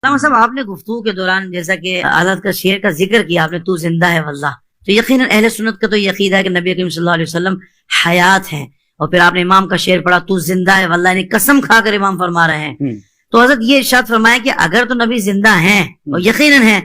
علامہ صاحب آپ نے گفتگو کے دوران جیسا کہ حضرت کا شعر کا ذکر کیا آپ نے، تو زندہ ہے واللہ، تو یقیناً اہل سنت کا تو یہ عقیدہ ہے کہ نبی کریم صلی اللہ علیہ وسلم حیات ہیں، اور پھر آپ نے امام کا شعر پڑھا تو زندہ ہے واللہ، یعنی قسم کھا کر امام فرما رہے ہیں. تو حضرت یہ ارشاد فرمایا کہ اگر تو نبی زندہ ہیں اور یقیناً ہیں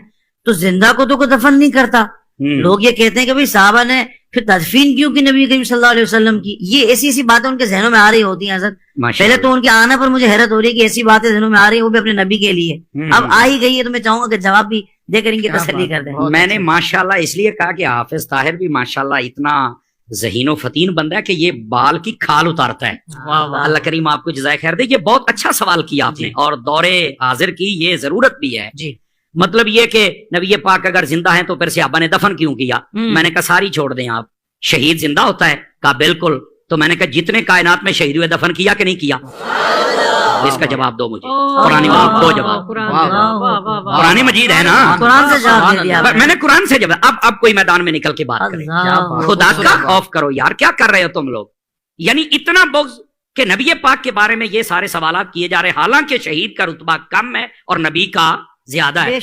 تو زندہ کو تو کوئی دفن نہیں کرتا. لوگ یہ کہتے ہیں کہ بھئی صحابہ نے پھر تدفین کیوں کی نبی کریم صلی اللہ علیہ وسلم کی؟ یہ ایسی ایسی باتیں ان کے ذہنوں میں آ رہی ہوتی ہیں حضرت. پہلے تو ان کے آنے پر مجھے حیرت ہو رہی ہے کہ ایسی باتیں ذہنوں میں آ رہی ہیں وہ بھی اپنے نبی کے لیے. اب آ ہی گئی ہے تو میں چاہوں گا کہ جواب بھی دے کر ان کی تسلی کر دیں. میں نے ماشاءاللہ اس لیے کہا کہ حافظ طاہر بھی ماشاءاللہ اتنا ذہین و فتین بندہ ہے کہ یہ بال کی کھال اتارتا ہے. اللہ کریم آپ کو جزائے خیر دے. یہ بہت اچھا سوال کیا آپ نے اور دور حاضر کی یہ ضرورت بھی ہے. جی مطلب یہ کہ نبی پاک اگر زندہ ہیں تو پھر صحابہ نے دفن کیوں کیا؟ میں نے کہا ساری چھوڑ دیں آپ. شہید زندہ ہوتا ہے؟ کہا بالکل. تو میں نے کہا جتنے کائنات میں شہید ہوئے دفن کیا کہ نہیں کیا؟ اس کا جواب دو مجھے. قرآن مجید دو جواب. قرآن مجید ہے نا، قرآن سے جواب دے دیا. میں نے قرآن سے جواب. اب کوئی میدان میں نکل کے بات کریں. خدا کا خوف کرو یار، کیا کر رہے ہو تم لوگ؟ یعنی اتنا بغض کہ نبی پاک کے بارے میں یہ سارے سوالات کیے جا رہے، حالانکہ شہید کا رتبہ کم ہے اور نبی کا زیادہ ہے.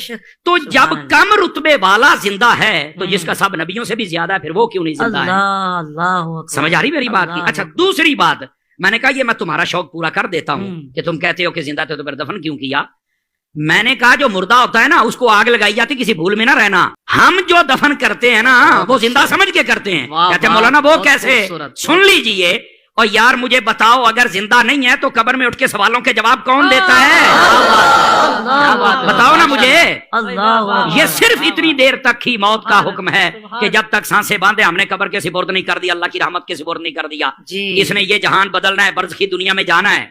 تو جب کم رتبے والا زندہ ہے تو جس کا سب نبیوں سے بھی زیادہ ہے پھر وہ کیوں نہیں زندہ ہے؟ سمجھ آ رہی میری بات کی؟ اچھا دوسری بات میں نے کہا یہ میں تمہارا شوق پورا کر دیتا ہوں کہ تم کہتے ہو کہ زندہ تھے تو پھر دفن کیوں کیا. میں نے کہا جو مردہ ہوتا ہے نا اس کو آگ لگائی جاتی، کسی بھول میں نہ رہنا. ہم جو دفن کرتے ہیں نا وہ زندہ سمجھ کے کرتے ہیں. کہتے ہیں مولانا وہ کیسے؟ سن لیجئے. اور یار مجھے بتاؤ اگر زندہ نہیں ہے تو قبر میں اٹھ کے سوالوں کے جواب کون دیتا ہے؟ بتاؤ نا مجھے. یہ صرف اتنی دیر تک ہی موت کا حکم ہے کہ جب تک سانسیں باندھے ہم نے قبر کے سپرد نہیں کر دیا، اللہ کی رحمت کے سپرد نہیں کر دیا. اس نے یہ جہان بدلنا ہے، برزخی دنیا میں جانا ہے.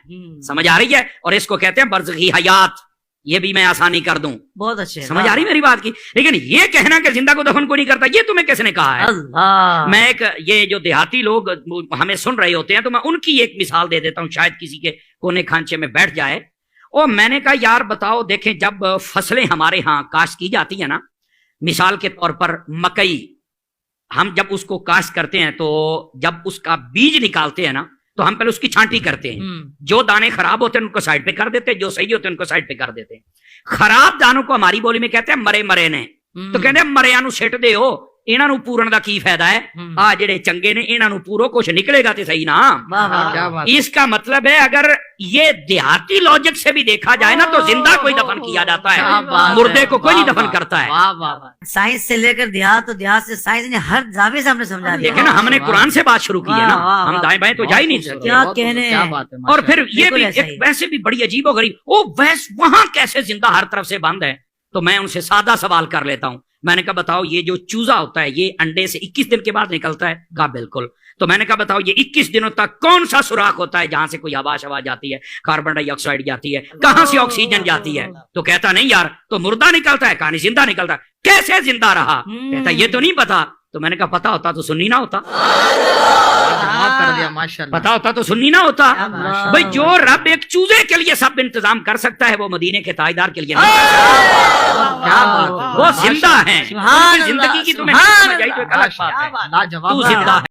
سمجھ آ رہی ہے؟ اور اس کو کہتے ہیں برزخی حیات. یہ بھی میں آسانی کر دوں. بہت اچھے. سمجھ آ رہی میری بات کی؟ لیکن یہ کہنا کہ زندہ کو دفن کو نہیں کرتا، یہ تمہیں کس نے کہا ہے؟ میں ایک یہ جو دیہاتی لوگ ہمیں سن رہے ہوتے ہیں تو میں ان کی ایک مثال دے دیتا ہوں، شاید کسی کے کونے کھانچے میں بیٹھ جائے. اور میں نے کہا یار بتاؤ، دیکھیں جب فصلیں ہمارے ہاں کاشت کی جاتی ہیں نا، مثال کے طور پر مکئی، ہم جب اس کو کاشت کرتے ہیں تو جب اس کا بیج نکالتے ہیں نا تو ہم پہلے اس کی چھانٹی کرتے ہیں. جو دانے خراب ہوتے ہیں ان کو سائڈ پہ کر دیتے ہیں، جو صحیح ہوتے ہیں ان کو سائڈ پہ کر دیتے ہیں. خراب دانوں کو ہماری بولی میں کہتے ہیں مرے مرے نے. تو کہتے ہیں مریا نو سٹ دے ہو، انہاں نو پورن دا کی فائدہ ہے؟ آ جڑے چنگے نے انہاں نو پورو کچھ نکلے گا تے صحیح نا. اس کا مطلب ہے اگر یہ دیہاتی لاجک سے بھی دیکھا جائے نا تو زندہ کوئی دفن کیا جاتا ہے، مردے کو کوئی نہیں دفن کرتا ہے. سائنس سے لے کر دیہات، اور دیہات سے سائنس نے ہر زاویے سے ہم نے سمجھا دیا. لیکن ہم نے قرآن سے بات شروع کی ہے نا، ہم دائیں بائیں تو جا ہی نہیں سکتے. کیا کہنے. اور پھر یہ بھی ویسے بھی بڑی عجیب و غریب، او وہاں کیسے زندہ ہر طرف سے بند ہے؟ تو میں ان سے سادہ سوال کر لیتا ہوں. میں نے کہا بتاؤ یہ جو چوزا ہوتا ہے یہ انڈے سے 21 دن کے بعد نکلتا ہے؟ کہا بالکل. تو میں نے کہا بتاؤ یہ 21 دنوں تک کون سا سوراخ ہوتا ہے جہاں سے کوئی ہوا شوا جاتی ہے، کاربن ڈائی آکسائڈ جاتی ہے، کہاں سے آکسیجن جاتی ہے؟ تو کہتا نہیں یار تو مردہ نکلتا ہے. کہانی زندہ نکلتا ہے. کیسے زندہ رہا؟ کہتا یہ تو نہیں پتا. تو میں نے کہا پتا ہوتا تو سنی نہ ہوتا، پتا ہوتا تو سنی نہ ہوتا. بھئی جو رب ایک چوزے کے لیے سب انتظام کر سکتا ہے وہ مدینے کے تاجدار کے لیے نہیں کر سکتا. وہ زندہ ہیں، زندگی کی تمہیں سمجھ آئی تو ایک الگ بات ہے. تو زندہ ہے.